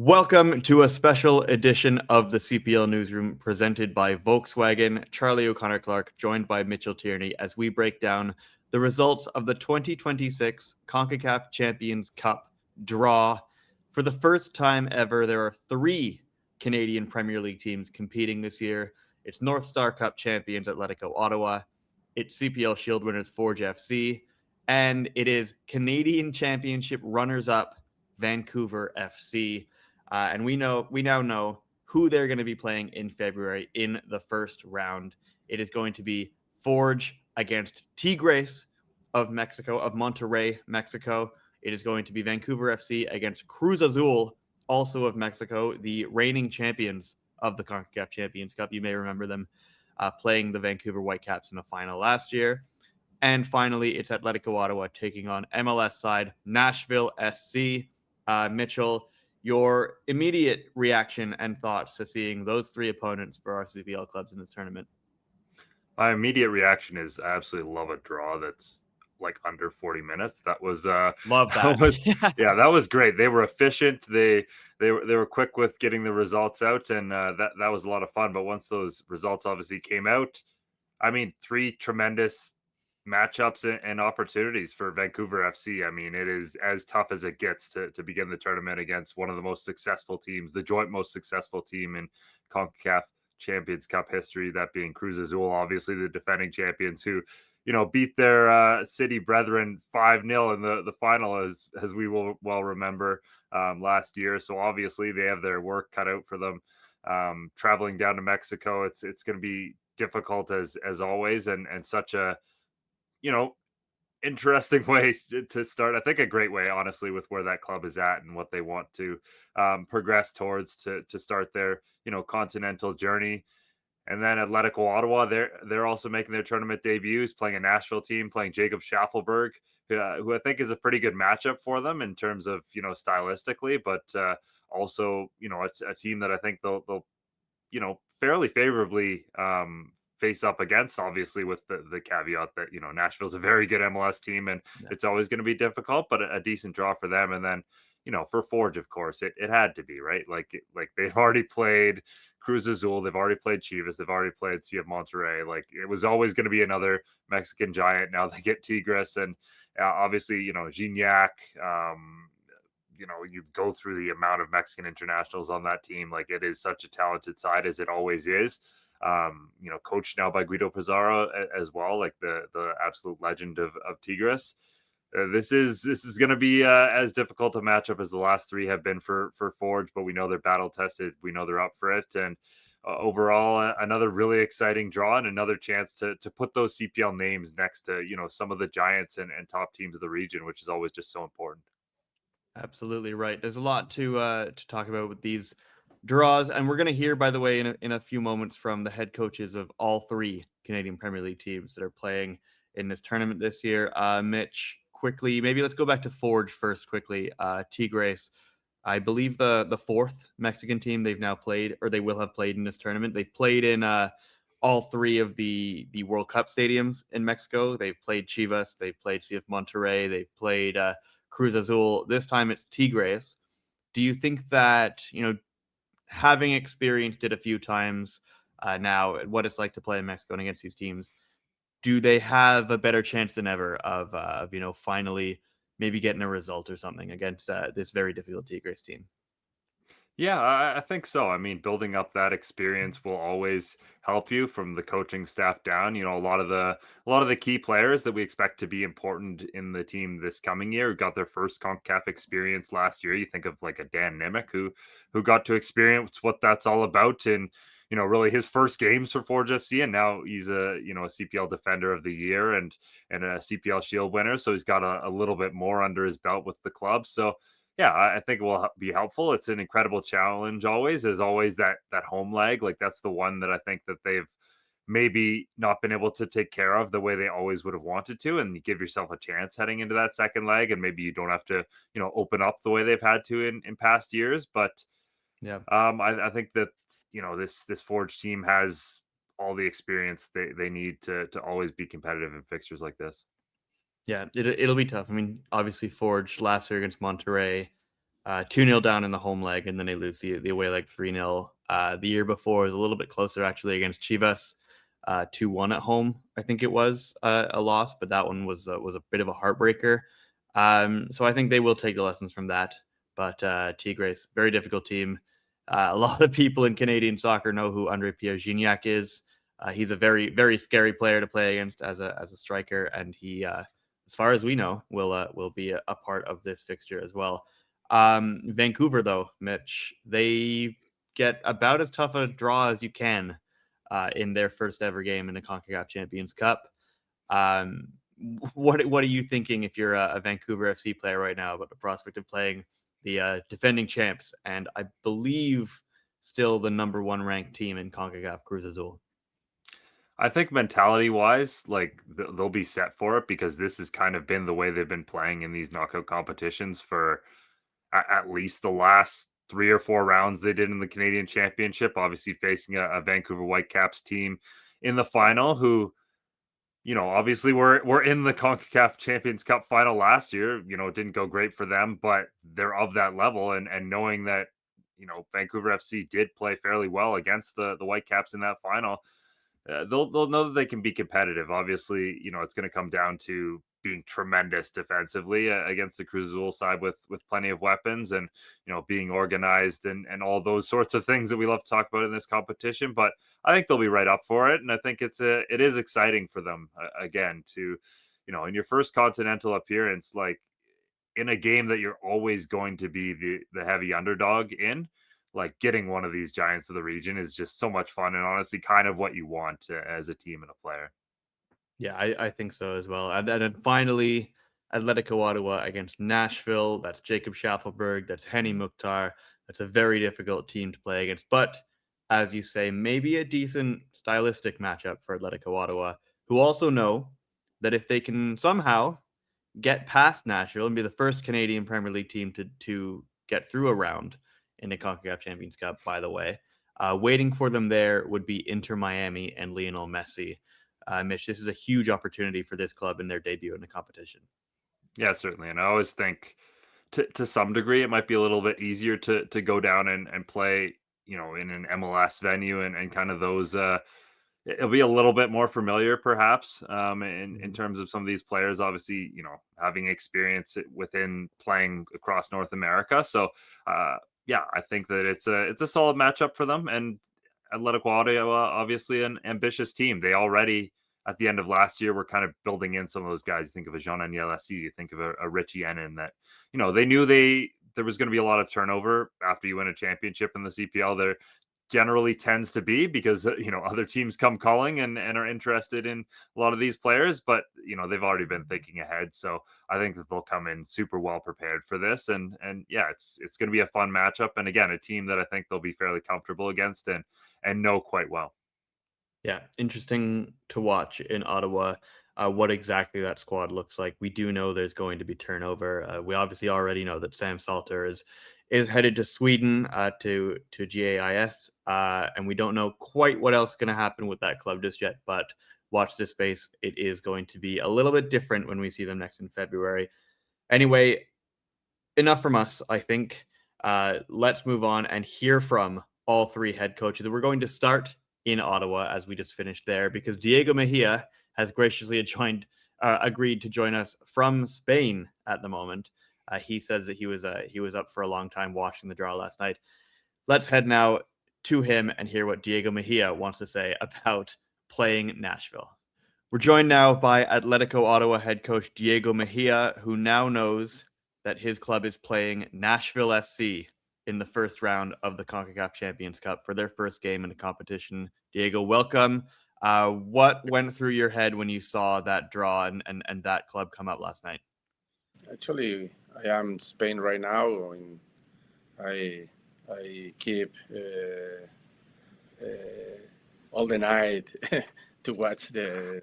Welcome to a special edition of the CPL Newsroom presented by Volkswagen. Charlie O'Connor-Clark, joined by Mitchell Tierney, as we break down the results of the 2026 CONCACAF Champions Cup draw. For the first time ever, there are three Canadian Premier League teams competing this year. It's North Star Cup champions Atlético Ottawa, it's CPL Shield winners Forge FC, and it is Canadian Championship runners-up Vancouver FC. And we now know who they're going to be playing in February in the first round. It is going to be Forge against Tigres of Mexico, of Monterrey, Mexico. It is going to be Vancouver FC against Cruz Azul, also of Mexico, the reigning champions of the CONCACAF Champions Cup. You may remember them playing the Vancouver Whitecaps in the final last year. And finally, it's Atlético Ottawa taking on MLS side Nashville SC. Mitchell, your immediate reaction and thoughts to seeing those three opponents for our CPL clubs in this tournament? My immediate reaction is I absolutely love a draw that's like under 40 minutes. That was Love that. that was great. They were efficient. They were quick with getting the results out, and that was a lot of fun. But once those results obviously came out, I mean, three tremendous matchups and opportunities for Vancouver FC. I mean, it is as tough as it gets to begin the tournament against one of the most successful teams, the joint most successful team in CONCACAF Champions Cup history, that being Cruz Azul, obviously the defending champions who, beat their city brethren 5-0 in the final, as we will well remember last year. So obviously they have their work cut out for them. Traveling down to Mexico, it's going to be difficult as always, and such a interesting way to start. I think a great way, honestly, with where that club is at and what they want to progress towards to start their continental journey. And then Atlético Ottawa, they're also making their tournament debuts, playing a Nashville team, playing Jacob Schaffelberg, who I think is a pretty good matchup for them in terms of stylistically, but also it's a team that I think they'll fairly favorably face up against, obviously with the caveat that Nashville's a very good MLS team, and it's always going to be difficult, but a decent draw for them. And then for Forge, of course, it had to be right. Like they've already played Cruz Azul, they've already played Chivas, they've already played CF Monterrey. Like it was always going to be another Mexican giant. Now they get Tigres, and obviously Gignac. You go through the amount of Mexican internationals on that team. Like it is such a talented side, as it always is. Coached now by Guido Pizarro as well, like the absolute legend of Tigres. This is going to be as difficult a matchup as the last three have been for Forge, but we know they're battle tested. We know they're up for it. And overall, another really exciting draw and another chance to put those CPL names next to, some of the giants and top teams of the region, which is always just so important. Absolutely right. There's a lot to talk about with these draws, and we're going to hear, by the way, in a few moments from the head coaches of all three Canadian Premier League teams that are playing in this tournament this year. Mitch, quickly, maybe let's go back to Forge first quickly. Tigres, I believe the fourth Mexican team they've now played, or they will have played in this tournament. They've played in all three of the World Cup stadiums in Mexico. They've played Chivas, they've played CF Monterrey, they've played Cruz Azul. This time it's Tigres. Do you think that, having experienced it a few times now, what it's like to play in Mexico and against these teams, do they have a better chance than ever of finally maybe getting a result or something against this very difficult Tigres team? Yeah, I think so. I mean, building up that experience will always help you from the coaching staff down. A lot of the key players that we expect to be important in the team this coming year got their first CONCACAF experience last year. You think of like a Dan Nimick who got to experience what that's all about in really his first games for Forge FC, and now he's a CPL Defender of the Year and a CPL Shield winner. So he's got a little bit more under his belt with the club. So yeah, I think it will be helpful. It's an incredible challenge always. There's always that home leg. Like that's the one that I think that they've maybe not been able to take care of the way they always would have wanted to. And you give yourself a chance heading into that second leg. And maybe you don't have to, open up the way they've had to in past years. But Yeah. I think that, this Forge team has all the experience they need to always be competitive in fixtures like this. Yeah, it'll be tough. I mean, obviously Forge last year against Monterrey, 2-0 down in the home leg, and then they lose the away leg 3-0. The year before was a little bit closer actually against Chivas, 2-1 at home. I think it was a loss, but that one was a bit of a heartbreaker. So I think they will take the lessons from that. But Tigres, very difficult team. A lot of people in Canadian soccer know who Andre Pierre-Gignac is. He's a very, very scary player to play against as a striker, and he, as far as we know, will be a part of this fixture as well. Vancouver, though, Mitch, they get about as tough a draw as you can in their first ever game in the CONCACAF Champions Cup. What are you thinking if you're a Vancouver FC player right now about the prospect of playing the defending champs and I believe still the number 1 ranked team in CONCACAF, Cruz Azul? I think mentality wise, like they'll be set for it because this has kind of been the way they've been playing in these knockout competitions for at least the last 3 or 4 rounds they did in the Canadian Championship. Obviously, facing a Vancouver Whitecaps team in the final, who, obviously we're in the CONCACAF Champions Cup final last year. It didn't go great for them, but they're of that level, and knowing that Vancouver FC did play fairly well against the Whitecaps in that final. They'll know that they can be competitive. Obviously, it's going to come down to being tremendous defensively against the Cruz Azul side with plenty of weapons and being organized and all those sorts of things that we love to talk about in this competition. But I think they'll be right up for it, and I think it is exciting for them again to in your first continental appearance, like in a game that you're always going to be the heavy underdog in. Like getting one of these giants of the region is just so much fun and honestly kind of what you want as a team and a player. Yeah, I think so as well. And then finally, Atletico Ottawa against Nashville. That's Jacob Schaffelberg. That's Henny Mukhtar. That's a very difficult team to play against. But as you say, maybe a decent stylistic matchup for Atletico Ottawa, who also know that if they can somehow get past Nashville and be the first Canadian Premier League team to get through a round in the CONCACAF Champions Cup, by the way, waiting for them there would be Inter Miami and Lionel Messi. Mitch, this is a huge opportunity for this club in their debut in the competition. Yeah, certainly. And I always think to some degree, it might be a little bit easier to go down and play, in an MLS venue and kind of those, it'll be a little bit more familiar perhaps in terms of some of these players, obviously, having experience within playing across North America. So, yeah, I think that it's a solid matchup for them. And Atletico Ottawa, obviously an ambitious team. They already, at the end of last year, were kind of building in some of those guys. You think of a Jean-Aniel Lassie, you think of a Richie Ennen that, they knew there was going to be a lot of turnover after you win a championship in the CPL. There generally tends to be because, other teams come calling and are interested in a lot of these players, but, they've already been thinking ahead. So I think that they'll come in super well prepared for this. And yeah, it's going to be a fun matchup. And again, a team that I think they'll be fairly comfortable against and know quite well. Yeah, interesting to watch in Ottawa what exactly that squad looks like. We do know there's going to be turnover. We obviously already know that Sam Salter is headed to Sweden to GAIS, and we don't know quite what else is going to happen with that club just yet. But watch this space; it is going to be a little bit different when we see them next in February. Anyway, enough from us, I think. Let's move on and hear from all 3 head coaches. We're going to start in Ottawa as we just finished there because Diego Mejia has graciously agreed to join us from Spain at the moment. He says that he was up for a long time watching the draw last night. Let's head now to him and hear what Diego Mejia wants to say about playing Nashville. We're joined now by Atletico Ottawa head coach Diego Mejia, who now knows that his club is playing Nashville SC in the first round of the CONCACAF Champions Cup for their first game in the competition. Diego, welcome. What went through your head when you saw that draw and that club come up last night? Actually, I am in Spain right now, and I keep all the night to watch the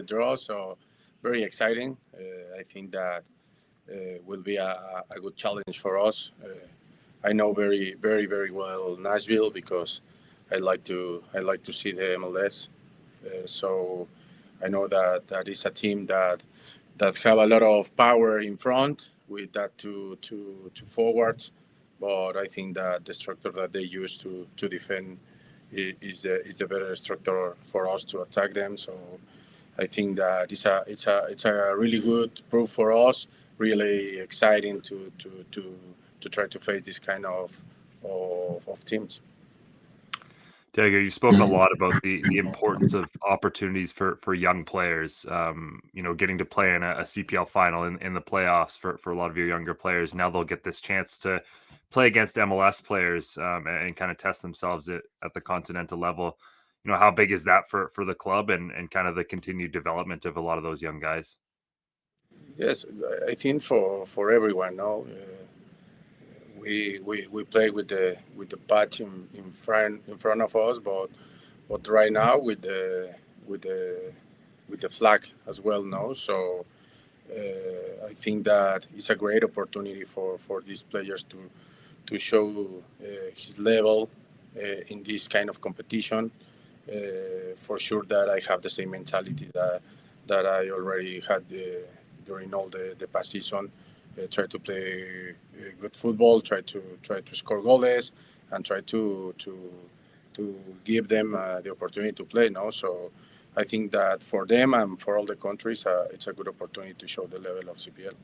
draw. So very exciting. I think that will be a good challenge for us. I know very, very, very well Nashville because I like to see the MLS. So I know that is a team that have a lot of power in front with that two forwards. But I think that the structure that they use to defend is the better structure for us to attack them. So I think that it's a really good proof for us. Really exciting to try to face this kind of teams. Diego, you spoke a lot about the importance of opportunities for young players. Getting to play in a CPL final in the playoffs for a lot of your younger players. Now they'll get this chance to play against MLS players and kind of test themselves at the continental level. How big is that for the club and kind of the continued development of a lot of those young guys? Yes, I think for everyone. No, we play with the patch in front of us, but right now with the flag as well. No, so I think that it's a great opportunity for these players to show his level in this kind of competition. For sure that I have the same mentality that I already had during all the past season. Try to play good football, try to score goals, and try to give them the opportunity to play. No, so I think that for them and for all the countries, it's a good opportunity to show the level of CPL.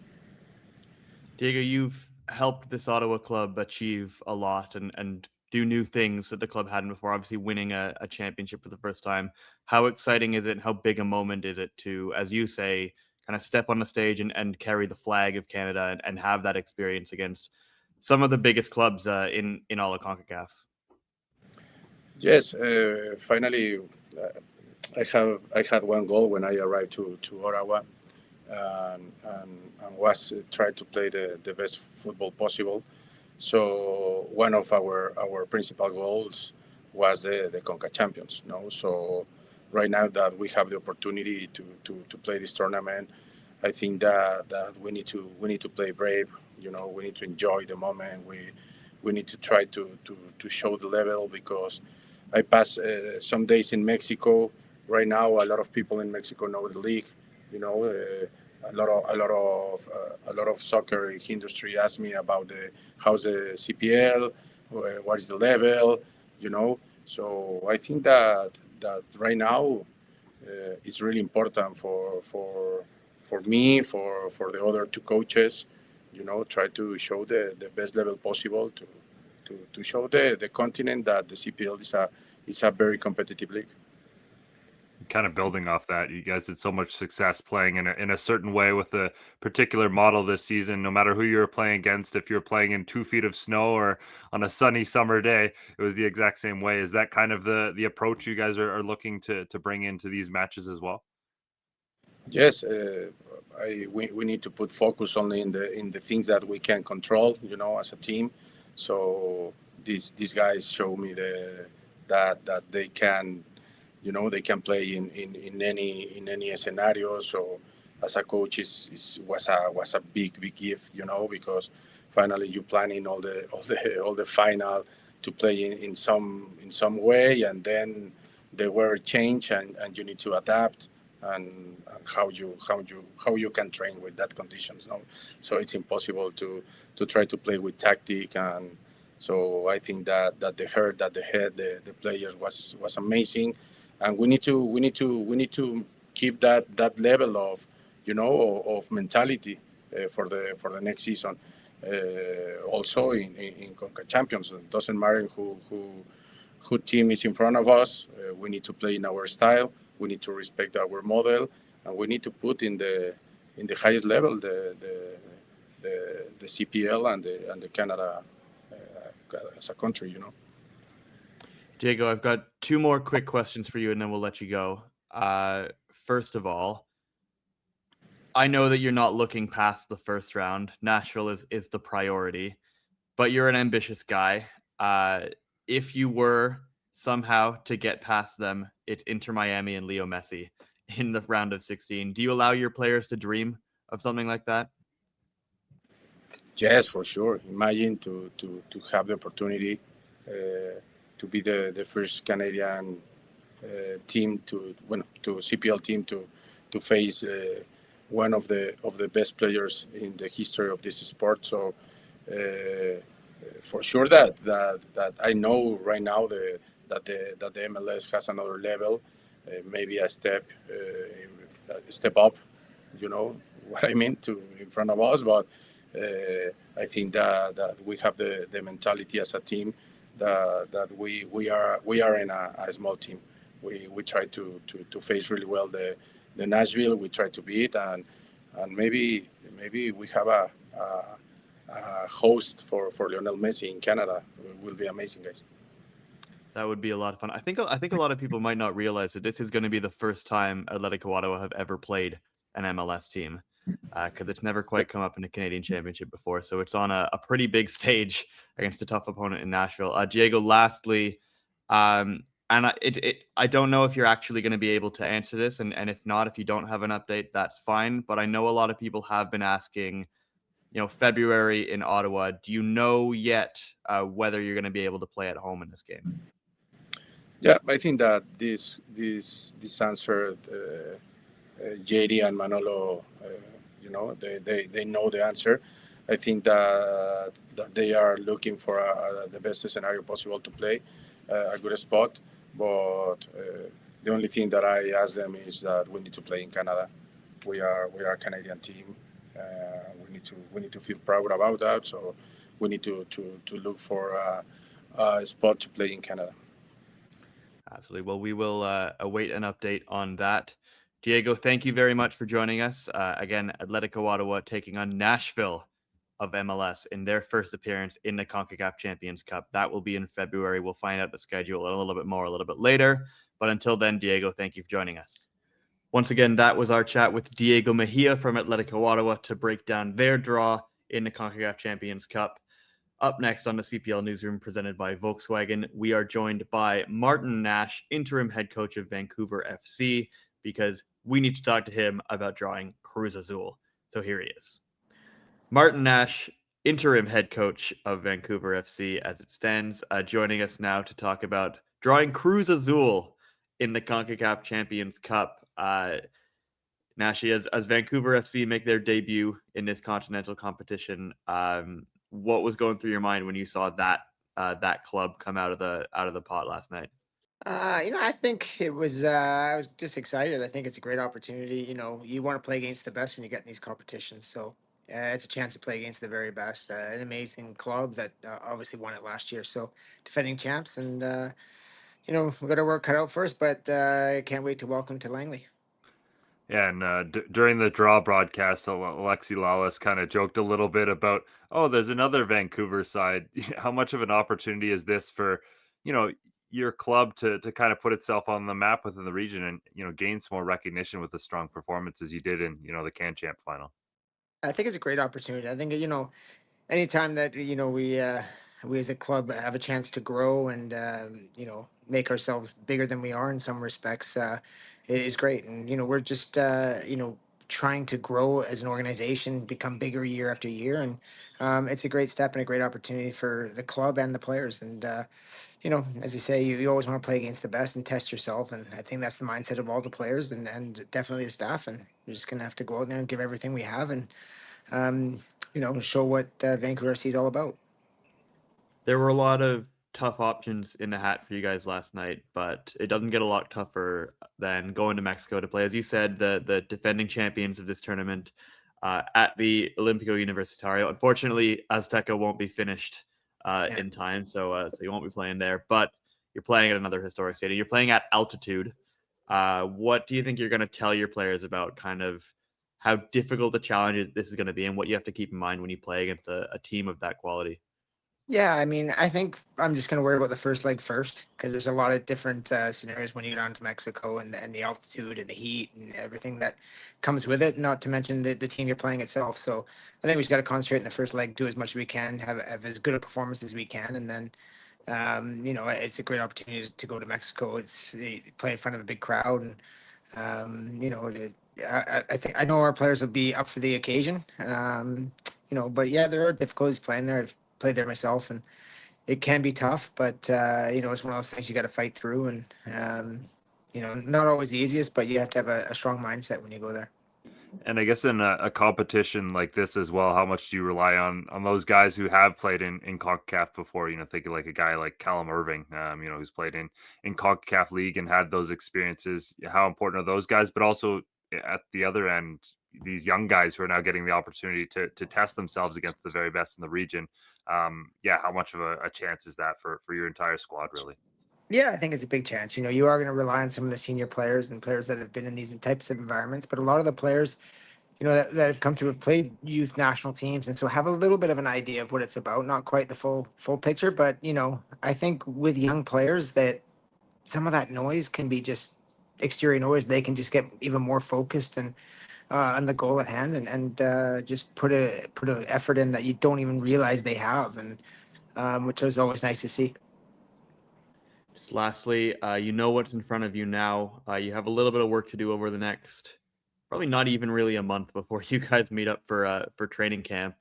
Diego, you've helped this Ottawa club achieve a lot and do new things that the club hadn't before, obviously winning a championship for the first time. How exciting is it and how big a moment is it to, as you say, kind of step on the stage and carry the flag of Canada and have that experience against some of the biggest clubs in all of CONCACAF? Yes, finally, I had one goal when I arrived to Ottawa, and was try to play the best football possible. So one of our principal goals was the CONCACAF champions. No, so right now that we have the opportunity to play this tournament, I think that we need to play brave. We need to enjoy the moment. We need to try to show the level, because I passed some days in Mexico. Right now, a lot of people in Mexico know the league. A lot of soccer industry ask me about how's the CPL, what is the level. So I think that right now it's really important for me, for the other two coaches. Try to show the best level possible to show the continent that the CPL is a very competitive league. Kind of building off that, you guys had so much success playing in a certain way with a particular model this season. No matter who you were playing against, if you're playing in 2 feet of snow or on a sunny summer day, it was the exact same way. Is that kind of the approach you guys are looking to bring into these matches as well? Yes, we need to put focus only in the things that we can control, as a team. So these guys show me that they can, they can play in any scenario. So as a coach, was a big gift, because finally you planning all the final to play in some way, and then the weather change and you need to adapt, and how you can train with that conditions. No, so it's impossible to try to play with tactic. And so I think that the players was amazing, and we need to keep that level of of mentality for the next season. Also in CONCACAF Champions, it doesn't matter who team is in front of us. We need to play in our style. We need to respect our model, and we need to put in the highest level the CPL and the Canada as a country. Diego, I've got 2 more quick questions for you, and then we'll let you go. First of all, I know that you're not looking past the first round. Nashville is the priority, but you're an ambitious guy. If you were somehow to get past them, it's Inter Miami and Leo Messi in the round of 16. Do you allow your players to dream of something like that? Yes, for sure. Imagine to have the opportunity to be the first Canadian team to CPL team to face one of the best players in the history of this sport. So for sure that I know right now that the MLS has another level, maybe a step up, you know what I mean, to in front of us. But I think that we have the mentality as a team that we are in a small team. We try to face really well the Nashville. We try to beat, and maybe we have a host for Lionel Messi in Canada. It will be amazing, guys. That would be a lot of fun. I think a lot of people might not realize that this is going to be the first time Atlético Ottawa have ever played an MLS team, because it's never quite come up in the Canadian Championship before. So it's on a pretty big stage against a tough opponent in Nashville. Diego, lastly, and I don't know if you're actually going to be able to answer this, and if not, if you don't have an update, that's fine. But I know a lot of people have been asking, February in Ottawa. Do you know yet whether you're going to be able to play at home in this game? Yeah, I think that this answer, JD and Manolo, they know the answer. I think that they are looking for the best scenario possible to play a good spot. But the only thing that I ask them is that we need to play in Canada. We are a Canadian team. We need to feel proud about that. So we need to look for a spot to play in Canada. Absolutely. Well, we will await an update on that. Diego, thank you very much for joining us. Again, Atlético Ottawa taking on Nashville of MLS in their first appearance in the CONCACAF Champions Cup. That will be in February. We'll find out the schedule a little bit later. But until then, Diego, thank you for joining us. Once again, that was our chat with Diego Mejia from Atlético Ottawa to break down their draw in the CONCACAF Champions Cup. Up next on the CPL Newsroom presented by Volkswagen, we are joined by Martin Nash, interim head coach of Vancouver FC, because we need to talk to him about drawing Cruz Azul. So here he is. Martin Nash, interim head coach of Vancouver FC as it stands, joining us now to talk about drawing Cruz Azul in the CONCACAF Champions Cup. Nash, as Vancouver FC make their debut in this continental competition, what was going through your mind when you saw that club come out of the pot last night? I think it was. I was just excited. I think it's a great opportunity. You want to play against the best when you get in these competitions. So it's a chance to play against the very best. An amazing club that obviously won it last year. So defending champs, and we've got our work cut out for us. But I can't wait to welcome to Langley. Yeah, and during the draw broadcast, Alexi Lawless kind of joked a little bit about, oh, there's another Vancouver side. How much of an opportunity is this for, your club to kind of put itself on the map within the region and, gain some more recognition with the strong performances you did in, the Can Champ final? I think it's a great opportunity. I think anytime that we as a club have a chance to grow and make ourselves bigger than we are in some respects, it is great. And we're just trying to grow as an organization, become bigger year after year, and it's a great step and a great opportunity for the club and the players. And as you say, you always want to play against the best and test yourself, and I think that's the mindset of all the players and definitely the staff. And we're just gonna have to go out there and give everything we have and show what Vancouver FC is all about. There were a lot of tough options in the hat for you guys last night, but it doesn't get a lot tougher than going to Mexico to play, as you said, the defending champions of this tournament at the Olímpico Universitario. Unfortunately, Azteca won't be finished in time, so you won't be playing there. But you're playing at another historic stadium. You're playing at altitude. What do you think you're going to tell your players about kind of how difficult the challenge this is going to be and what you have to keep in mind when you play against a team of that quality? Yeah, I mean, I think I'm just going to worry about the first leg first because there's a lot of different scenarios when you go down to Mexico and the altitude and the heat and everything that comes with it, not to mention the team you're playing itself. So I think we just got to concentrate in the first leg, do as much as we can, have as good a performance as we can. And then, it's a great opportunity to go to Mexico. It's play in front of a big crowd. And, I think I know our players will be up for the occasion. But yeah, there are difficulties playing there. I've played there myself, and it can be tough. But it's one of those things you got to fight through, and not always the easiest, but you have to have a strong mindset when you go there. And I guess in a competition like this as well, how much do you rely on those guys who have played in CONCACAF before? Thinking like a guy like Callum Irving, who's played in CONCACAF League and had those experiences. How important are those guys? But also at the other end, these young guys who are now getting the opportunity to test themselves against the very best in the region. How much of a chance is that for your entire squad, really? Yeah, I think it's a big chance. You are going to rely on some of the senior players and players that have been in these types of environments, but a lot of the players, that have come to have played youth national teams, and so have a little bit of an idea of what it's about. Not quite the full picture, but I think with young players that some of that noise can be just exterior noise. They can just get even more focused and on the goal at hand, and just put a effort in that you don't even realize they have, and which is always nice to see. Just lastly, you know what's in front of you now. You have a little bit of work to do over the next, probably not even really a month before you guys meet up for training camp.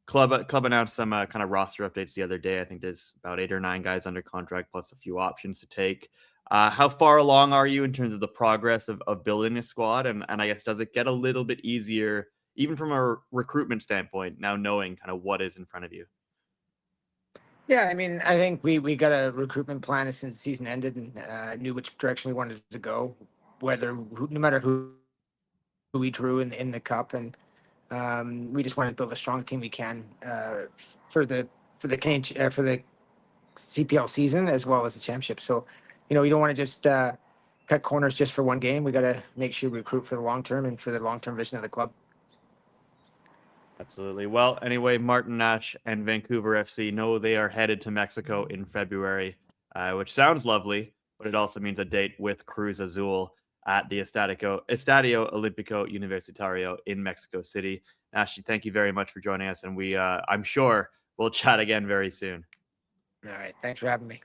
Club announced some kind of roster updates the other day. I think there's about 8 or 9 guys under contract plus a few options to take. How far along are you in terms of the progress of building a squad? And I guess, does it get a little bit easier, even from a recruitment standpoint, now knowing kind of what is in front of you? Yeah, I mean, I think we got a recruitment plan as soon as the season ended, and knew which direction we wanted to go, no matter who we drew in the cup, and we just wanted to build a strong team we can for the for the CPL season as well as the championship. So, you don't want to just cut corners just for one game. We got to make sure we recruit for the long term and for the long term vision of the club. Absolutely. Well, anyway, Martin Nash and Vancouver FC know they are headed to Mexico in February, which sounds lovely, but it also means a date with Cruz Azul at the Estadio Olímpico Universitario in Mexico City. Nash, thank you very much for joining us, and I'm sure we'll chat again very soon. All right, thanks for having me.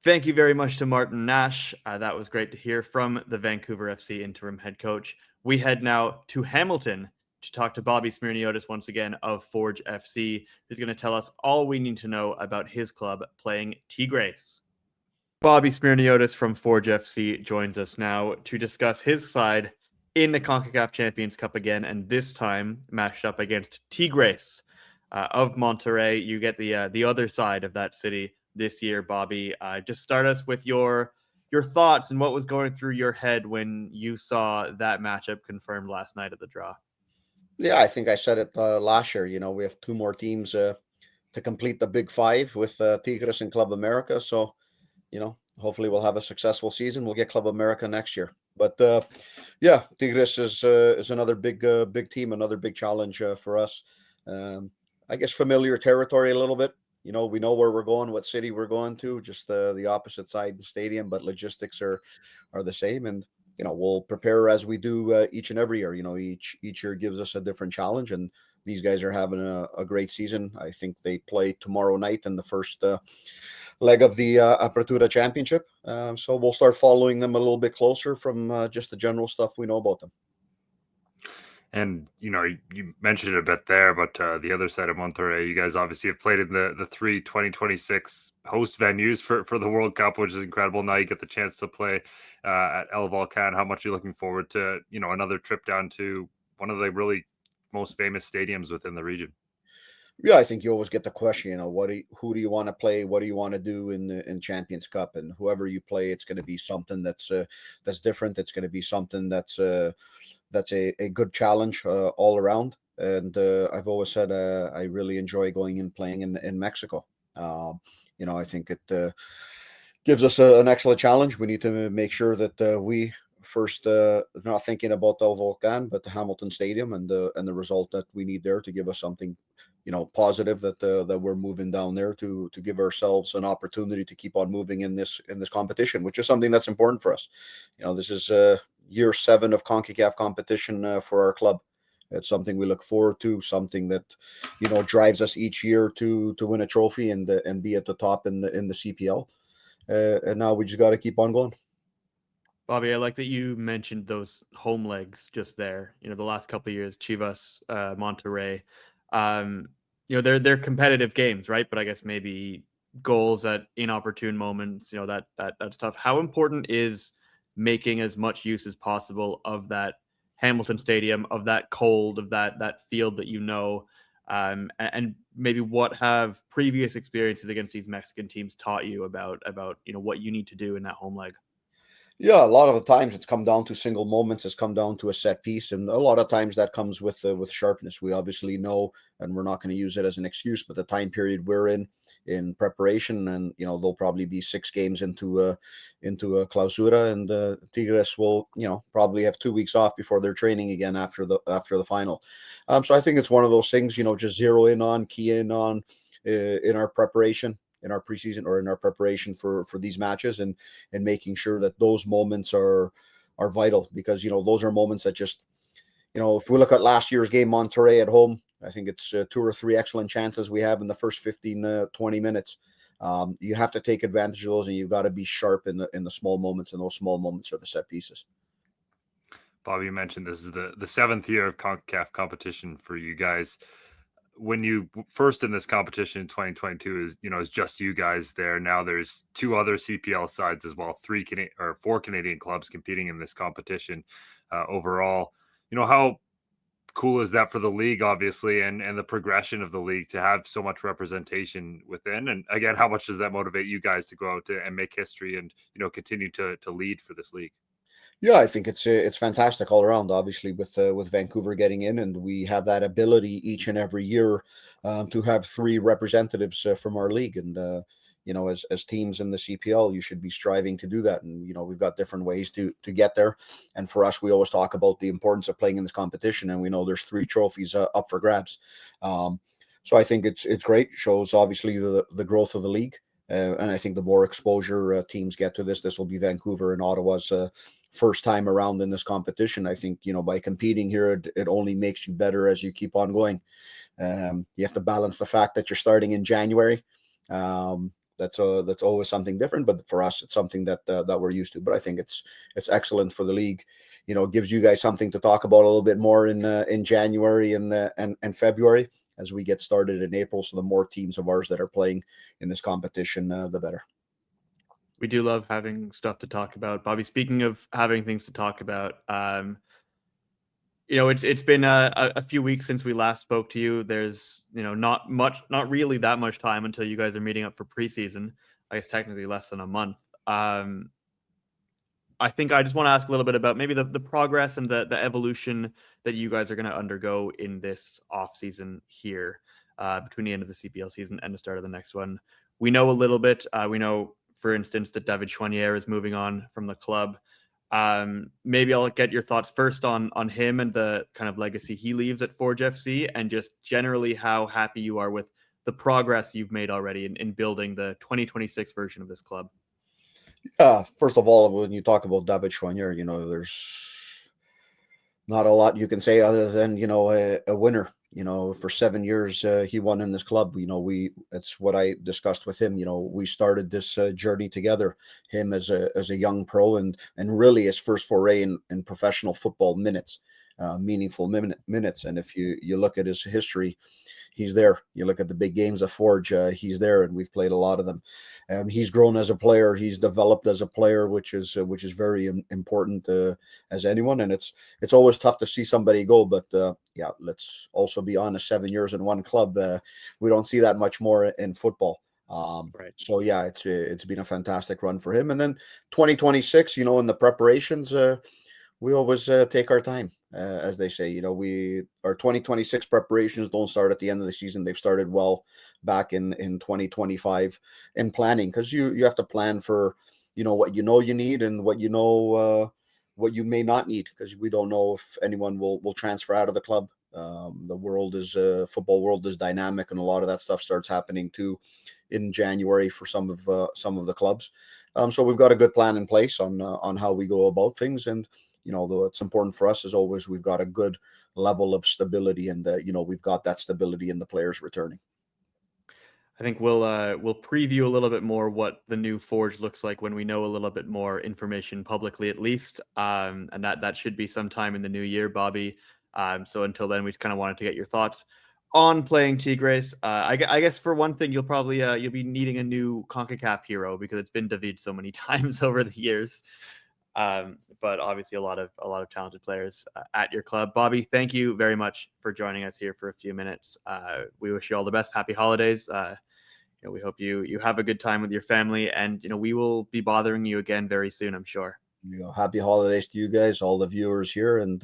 Thank you very much to Martin Nash. That was great to hear from the Vancouver FC interim head coach. We head now to Hamilton to talk to Bobby Smyrniotis once again of Forge FC, who's going to tell us all we need to know about his club playing Tigres. Bobby Smyrniotis from Forge FC joins us now to discuss his side in the CONCACAF Champions Cup again, and this time matched up against Tigres of Monterrey. You get the other side of that city this year, Bobby. Just start us with your thoughts and what was going through your head when you saw that matchup confirmed last night at the draw. Yeah, I think I said it last year. We have 2 more teams to complete the Big Five with Tigres and Club America. So, hopefully we'll have a successful season. We'll get Club America next year. But yeah, Tigres is another big team, another big challenge for us. I guess familiar territory a little bit. We know where we're going, what city we're going to, just the opposite side of the stadium, but logistics are the same. And we'll prepare as we do each and every year. Each year gives us a different challenge, and these guys are having a great season. I think they play tomorrow night in the first leg of the Apertura Championship. So we'll start following them a little bit closer from just the general stuff we know about them. And you mentioned it a bit there, but the other side of Monterrey, you guys obviously have played in the 3 2026 host venues for the World Cup, which is incredible. Now you get the chance to play at El Volcan. How much are you looking forward to another trip down to one of the really most famous stadiums within the region? Yeah, I think you always get the question, who do you want to play? What do you want to do in Champions Cup? And whoever you play, it's going to be something that's different. It's going to be something that's a good challenge all around. And I've always said I really enjoy going and playing in Mexico. I think it gives us an excellent challenge. We need to make sure that we first not thinking about El Volcan, but the Hamilton Stadium and the result that we need there to give us something positive that we're moving down there to give ourselves an opportunity to keep on moving in this competition, which is something that's important for us. This is year 7 of CONCACAF competition for our club. It's something we look forward to, something that drives us each year to win a trophy and be at the top in the CPL. And now we just got to keep on going. Bobby, I like that you mentioned those home legs just there. The last couple of years, Chivas, Monterrey, they're competitive games, right? But I guess maybe goals at inopportune moments, that's tough. How important is making as much use as possible of that Hamilton Stadium, of that cold, of that field that and maybe what have previous experiences against these Mexican teams taught you about what you need to do in that home leg? Yeah, a lot of the times it's come down to single moments. It's come down to a set piece, and a lot of times that comes with sharpness. We obviously know, and we're not going to use it as an excuse, but the time period we're in preparation, and there'll probably be 6 games into a clausura, and Tigres will probably have 2 weeks off before they're training again after the final. So I think it's one of those things. Just key in on in our preparation, in our preseason, or in our preparation for these matches, and making sure that those moments are vital, because those are moments that just if we look at last year's game, Monterrey at home, I think it's 2 or 3 excellent chances we have in the first 15 20 minutes. You have to take advantage of those, and you've got to be sharp in the small moments, and those small moments are the set pieces. Bobby, you mentioned this is the 7th year of CONCACAF competition for you guys. When you first in this competition in 2022 is just you guys there. Now there's 2 other CPL sides as well, 4 Canadian clubs competing in this competition overall. How cool is that for the league, obviously, and the progression of the league to have so much representation within? And again, how much does that motivate you guys to go out and make history and continue to lead for this league? Yeah, I think it's fantastic all around. Obviously, with Vancouver getting in, and we have that ability each and every year to have 3 representatives from our league. And as teams in the CPL, you should be striving to do that. And we've got different ways to get there. And for us, we always talk about the importance of playing in this competition, and we know there's 3 trophies up for grabs. So I think it's great. Shows obviously the growth of the league. And I think the more exposure teams get to this will be Vancouver and Ottawa's first time around in this competition. I think, by competing here, it only makes you better as you keep on going. You have to balance the fact that you're starting in January. That's always something different, but for us, it's something that we're used to. But I think it's excellent for the league. It gives you guys something to talk about a little bit more in January and February, as we get started in April. So the more teams of ours that are playing in this competition, the better. We do love having stuff to talk about. Bobby, speaking of having things to talk about, it's been a few weeks since we last spoke to you. There's, not really that much time until you guys are meeting up for preseason. I guess technically less than a month. I think I just want to ask a little bit about maybe the progress and the evolution that you guys are going to undergo in this off season here between the end of the CPL season and the start of the next one. We know a little bit. We know, for instance, that David Choinière is moving on from the club. Maybe I'll get your thoughts first on him and the kind of legacy he leaves at Forge FC, and just generally how happy you are with the progress you've made already in building the 2026 version of this club. First of all, when you talk about David Choinière, there's not a lot you can say other than, a winner. For 7 years, he won in this club. It's what I discussed with him. We started this journey together, him as a young pro, and really his first foray in professional football minutes, meaningful minutes. And if you look at his history, he's there. You look at the big games of Forge, he's there, and we've played a lot of them. He's grown as a player. He's developed as a player, which is very important as anyone. And it's always tough to see somebody go, but let's also be honest. 7 years in one club, we don't see that much more in football. Right. So yeah, it's been a fantastic run for him. And then 2026, in the preparations, we always take our time, as they say. Our 2026 preparations don't start at the end of the season. They've started well back in 2025 in planning, because you have to plan for what you need and what what you may not need, because we don't know if anyone will transfer out of the club. The football world is dynamic, and a lot of that stuff starts happening too in January for some of the clubs. So we've got a good plan in place on how we go about things. And though it's important for us, as always, we've got a good level of stability, and we've got that stability in the players returning. I think we'll preview a little bit more what the new Forge looks like when we know a little bit more information publicly, at least, and that should be sometime in the new year, Bobby. So until then, we just kind of wanted to get your thoughts on playing Tigres. I guess for one thing, you'll be needing a new CONCACAF hero, because it's been David so many times over the years. But obviously a lot of talented players at your club. Bobby, thank you very much for joining us here for a few minutes. We wish you all the best. Happy holidays. We hope you have a good time with your family, and we will be bothering you again very soon, I'm sure. Happy holidays to you guys, all the viewers here, and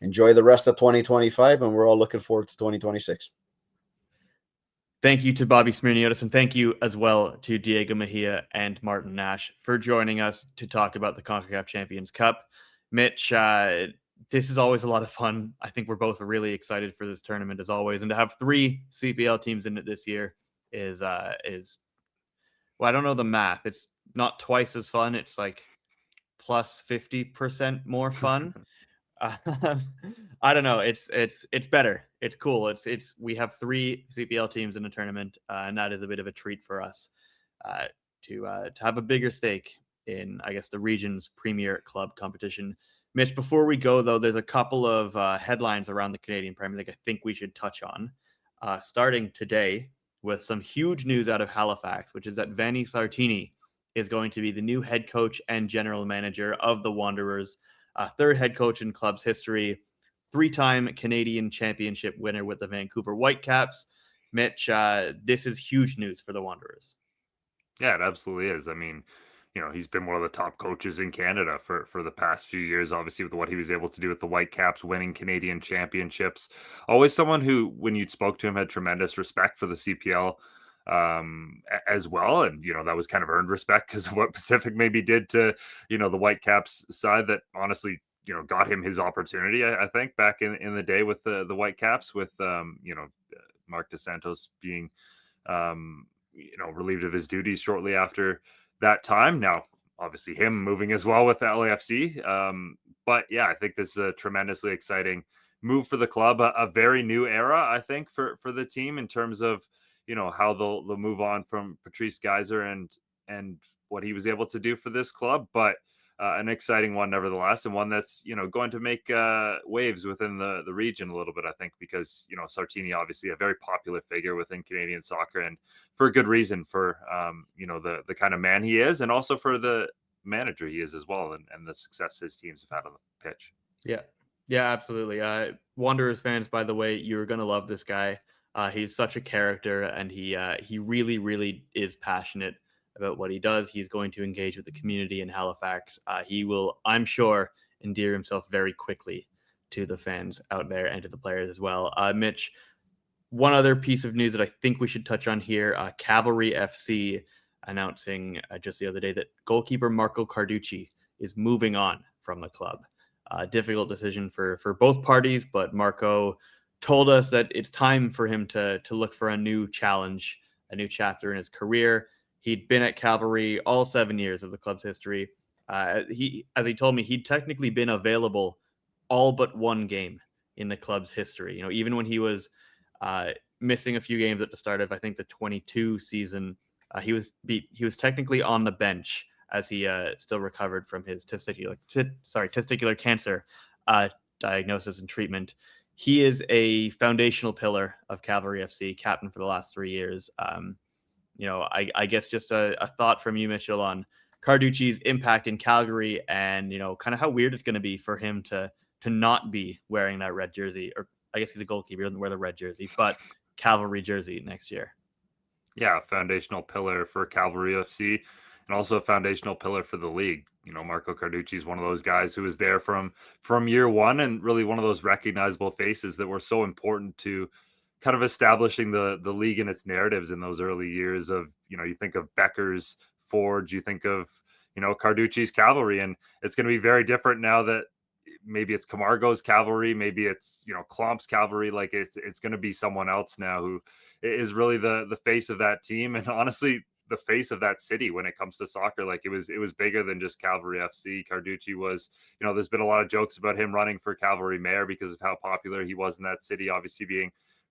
enjoy the rest of 2025. And we're all looking forward to 2026. Thank you to Bobby Smyrniotis, and thank you as well to Diego Mejia and Martin Nash for joining us to talk about the CONCACAF Champions Cup. Mitch, this is always a lot of fun. I think we're both really excited for this tournament as always, and to have 3 CPL teams in it this year is well, I don't know the math. It's not twice as fun. It's like plus 50% more fun. I don't know. It's better. It's cool. We have 3 CPL teams in the tournament, and that is a bit of a treat for us to have a bigger stake in, I guess, the region's premier club competition. Mitch, before we go though, there's a couple of headlines around the Canadian Premier League I think we should touch on. Starting today with some huge news out of Halifax, which is that Vanni Sartini is going to be the new head coach and general manager of the Wanderers. 3rd head coach in club's history, 3-time Canadian championship winner with the Vancouver Whitecaps. Mitch, this is huge news for the Wanderers. Yeah, it absolutely is. I mean, he's been one of the top coaches in Canada for the past few years, obviously with what he was able to do with the Whitecaps, winning Canadian championships. Always someone who, when you spoke to him, had tremendous respect for the CPL as well. And, that was kind of earned respect because of what Pacific maybe did to, the Whitecaps side that honestly, got him his opportunity, I think, back in the day with the Whitecaps, with, Mark DeSantos being, relieved of his duties shortly after that time. Now, obviously him moving as well with the LAFC. But yeah, I think this is a tremendously exciting move for the club, a very new era, I think, for the team in terms of, how they'll move on from Patrice Geyser and what he was able to do for this club. But an exciting one nevertheless, and one that's, going to make waves within the region a little bit, I think, because, Sartini, obviously a very popular figure within Canadian soccer, and for a good reason, for, the kind of man he is, and also for the manager he is as well, and the success his teams have had on the pitch. Yeah, absolutely. Wanderers fans, by the way, you're going to love this guy. He's such a character, and he really, really is passionate about what he does. He's going to engage with the community in Halifax. He will, I'm sure, endear himself very quickly to the fans out there and to the players as well. Mitch, one other piece of news that I think we should touch on here, Cavalry FC announcing just the other day that goalkeeper Marco Carducci is moving on from the club. Difficult decision for both parties, but Marco told us that it's time for him to look for a new challenge, a new chapter in his career. He'd been at Cavalry all 7 years of the club's history. As he told me, he'd technically been available all but 1 game in the club's history. Even when he was missing a few games at the start of, I think, the 22 season, he was technically on the bench as he still recovered from his testicular cancer diagnosis and treatment. He is a foundational pillar of Cavalry FC, captain for the last 3 years. I guess just a thought from you, Mitchell, on Carducci's impact in Calgary, and kind of how weird it's going to be for him to not be wearing that red jersey, or I guess he's a goalkeeper, he doesn't wear the red jersey, but Cavalry jersey next year. Yeah, foundational pillar for Cavalry FC, and also a foundational pillar for the league. Marco Carducci is one of those guys who was there from year one, and really one of those recognizable faces that were so important to kind of establishing the league and its narratives in those early years of, you think of Becker's Forge, you think of, Carducci's Cavalry, and it's going to be very different now that maybe it's Camargo's Cavalry, maybe it's, Klomp's Cavalry. Like it's going to be someone else now who is really the face of that team, and honestly, the face of that city when it comes to soccer. Like it was bigger than just Cavalry FC. Carducci was, there's been a lot of jokes about him running for Cavalry mayor because of how popular he was in that city, obviously being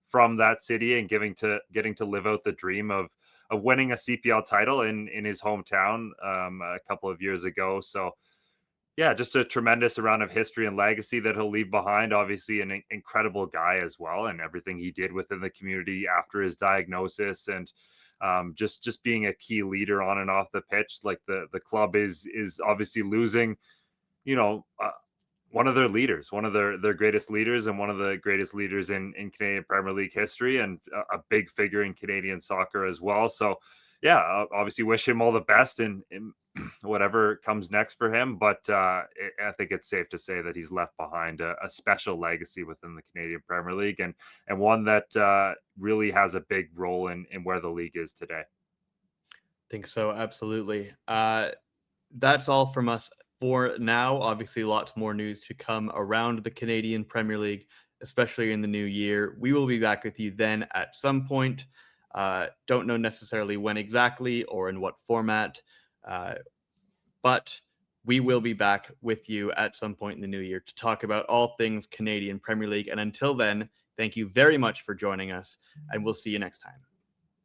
from that city and getting to live out the dream of winning a CPL title in his hometown a couple of years ago. So yeah, just a tremendous amount of history and legacy that he'll leave behind. Obviously an incredible guy as well, and everything he did within the community after his diagnosis, and just being a key leader on and off the pitch. Like the club is obviously losing one of their leaders, one of their greatest leaders, and one of the greatest leaders in Canadian Premier League history, and a big figure in Canadian soccer as well. So, yeah, obviously wish him all the best in whatever comes next for him. But I think it's safe to say that he's left behind a special legacy within the Canadian Premier League, and one that really has a big role in where the league is today. Think so, absolutely. That's all from us for now. Obviously, lots more news to come around the Canadian Premier League, especially in the new year. We will be back with you then at some point. Don't know necessarily when exactly or in what format, but we will be back with you at some point in the new year to talk about all things Canadian Premier League. And until then, thank you very much for joining us, and we'll see you next time.